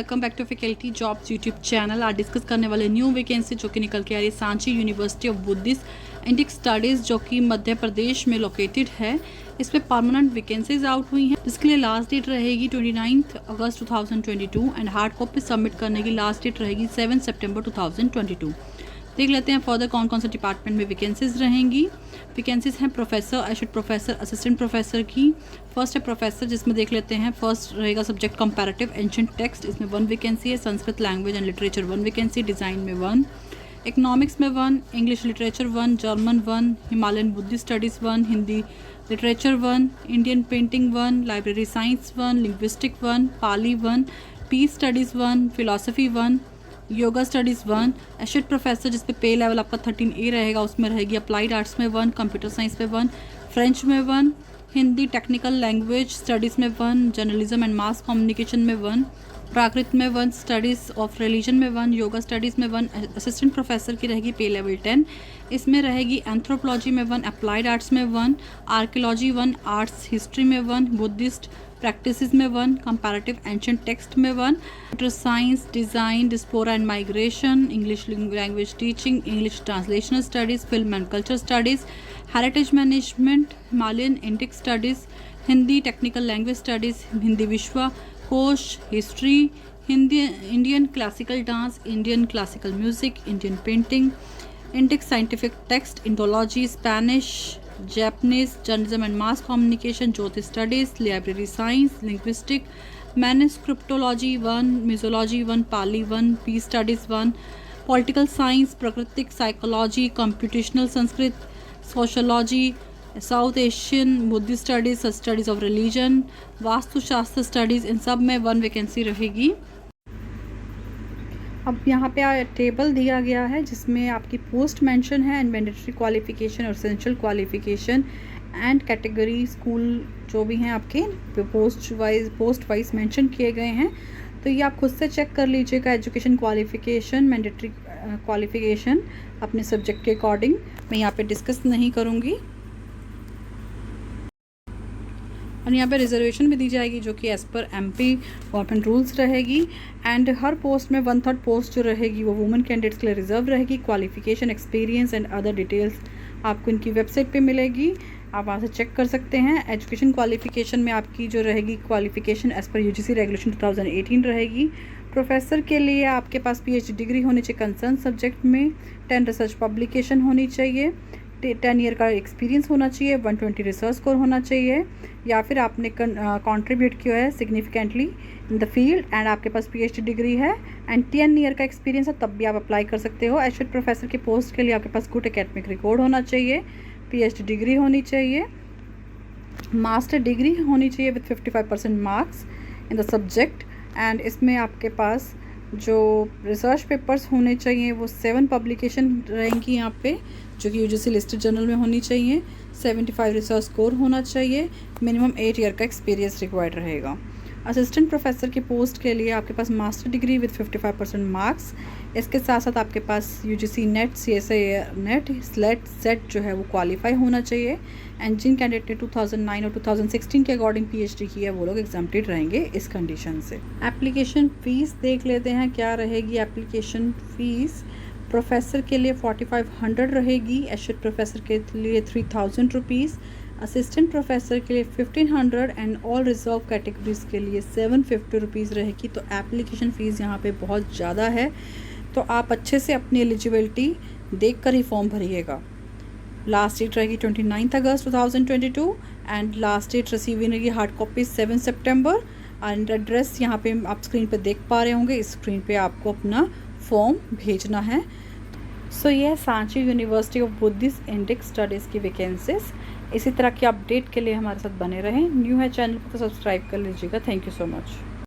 Welcome back to faculty jobs YouTube channel. आज discuss करने वाले न्यू वैकेंसी जो कि निकल के आ रही है Sanchi university of Buddhist Indic studies जो कि मध्य प्रदेश में लोकेटेड है। इसमें परमानेंट वैकेंसीज आउट हुई हैं जिसके लिए लास्ट डेट रहेगी 29 अगस्त 2022 एंड हार्ड कॉपी सबमिट करने की लास्ट डेट रहेगी 7 सितंबर 2022। देख लेते हैं फर्दर कौन कौन से डिपार्टमेंट में वैकेंसीज रहेंगी। वैकेंसीज हैं professor, associate professor, assistant professor की। फर्स्ट है प्रोफेसर जिसमें देख लेते हैं फर्स्ट रहेगा सब्जेक्ट कंपैरेटिव एंशिएंट टेक्स्ट, इसमें 1 वैकेंसी है। Sanskrit language and literature 1 vacancy, design में 1, इकोनॉमिक्स में 1, English literature 1, German 1, Himalayan Buddhist studies 1, Hindi literature 1, Indian painting 1, library science 1, linguistic 1, Pali 1, peace studies 1, philosophy 1, yoga studies 1, associate professor जिस पे पे लेवल आपका 13A रहेगा उसमें रहेगी अप्लाइड आर्ट्स में 1, कंप्यूटर साइंस में 1, फ्रेंच में 1, हिंदी टेक्निकल लैंग्वेज स्टडीज़ में 1, जर्नलिज्म एंड मास कम्युनिकेशन में 1, प्राकृत में 1, स्टडीज़ ऑफ रिलीजन में 1, योगा स्टडीज़ में 1। असिस्टेंट प्रोफेसर की रहेगी पे लेवल 10, इसमें रहेगी एंथ्रोपोलॉजी में 1, अप्लाइड आर्ट्स में 1, आर्कियोलॉजी 1, आर्ट्स हिस्ट्री में 1, बुद्धिस्ट प्रैक्टिसेस में 1, कंपैरेटिव एंशिएंट टेक्स्ट में 1, computer science, design, diaspora and migration, English language teaching, English translational studies, film and culture studies, heritage management, Himalayan Indic studies, Hindi technical language studies, Hindi विश्व कोश, history, Hindi, Indian classical dance, Indian classical music, Indian painting, Indic scientific text, Indology, Spanish, Japanese, journalism and mass communication, ज्योतिष studies, library science, linguistic, manuscriptology 1, mythology 1, Pali 1, peace studies 1, political science, प्राकृतिक psychology, computational Sanskrit, sociology, South Asian Buddhist studies, studies of religion, वास्तुशास्त्र studies, इन सब में 1 vacancy रहेगी। अब यहाँ पे टेबल दिया गया है जिसमें आपकी पोस्ट मेंशन है एंड मैंडेटरी क्वालिफिकेशन और essential qualification and category school जो भी हैं आपके पोस्ट वाइज मेंशन किए गए हैं। तो ये आप खुद से चेक कर लीजिएगा। एजुकेशन क्वालिफिकेशन, मैंडेटरी क्वालिफिकेशन अपने सब्जेक्ट के अकॉर्डिंग मैं यहाँ पे डिस्कस नहीं करूँगी। और यहाँ पे रिजर्वेशन भी दी जाएगी जो कि as per MP government rules रहेगी। एंड हर पोस्ट में 1/3 पोस्ट जो रहेगी वो वुमेन कैंडिडेट्स के लिए रिजर्व रहेगी। Qualification, experience and other details आपको इनकी वेबसाइट पे मिलेगी, आप वहाँ से चेक कर सकते हैं। एजुकेशन क्वालिफिकेशन में आपकी जो रहेगी qualification as per UGC regulation 2018 रहेगी। प्रोफेसर के लिए आपके पास PhD डिग्री होनी चाहिए कंसर्न सब्जेक्ट में, 10 रिसर्च पब्लिकेशन होनी चाहिए, 10 ईयर का एक्सपीरियंस होना चाहिए, 120 रिसर्च स्कोर होना चाहिए, या फिर आपने कंट्रीब्यूट किया है significantly in the field and आपके पास PhD डिग्री है एंड 10 ईयर का एक्सपीरियंस है, तब भी आप अप्लाई कर सकते हो। एसोसिएट प्रोफेसर के पोस्ट के लिए आपके पास गुड एकेडमिक रिकॉर्ड होना चाहिए, PhD डिग्री होनी चाहिए, मास्टर डिग्री होनी चाहिए with 55% marks in the subject. And इसमें आपके पास जो रिसर्च पेपर्स होने चाहिए वो 7 पब्लिकेशन रहेंगी यहाँ पे जो कि यूजीसी लिस्टेड जर्नल में होनी चाहिए, 75 रिसर्च स्कोर होना चाहिए, मिनिमम 8 ईयर का एक्सपीरियंस रिक्वायर्ड रहेगा। असिस्टेंट प्रोफेसर की पोस्ट के लिए आपके पास मास्टर डिग्री विथ 55% मार्क्स, इसके साथ साथ आपके पास UGC net, CSA net, SLET SET जो है वो क्वालिफाई होना चाहिए। एंड जिन कैंडिडेट ने 2009 और 2016 के अकॉर्डिंग PhD की है वो लोग एग्जाम्प्टेड रहेंगे इस कंडीशन से। एप्लीकेशन फ़ीस देख लेते हैं क्या रहेगी। एप्लीकेशन फ़ीस प्रोफेसर के लिए 4500 रहेगी, एसोसिएट प्रोफेसर के लिए 3000 रुपीज़, असिस्टेंट प्रोफेसर के लिए 1500 एंड ऑल रिजर्व कैटेगरीज के लिए 750 रुपीज़ रहेगी। तो एप्लीकेशन फ़ीस यहाँ पे बहुत ज़्यादा है, तो आप अच्छे से अपनी एलिजिबिलिटी देख कर ही फॉर्म भरिएगा। लास्ट डेट रहेगी 29 अगस्त 2022 एंड लास्ट डेट रिसीविंग रहेगी hard copy 7 September. And address यहाँ पे आप स्क्रीन पे देख पा रहे होंगे, इस स्क्रीन पे आपको अपना फॉर्म भेजना है। सो ये है Sanchi university of Buddhist Indic studies की वैकेंसीज। इसी तरह की अपडेट के लिए हमारे साथ बने रहें। न्यू है चैनल को तो सब्सक्राइब कर लीजिएगा। Thank you so much.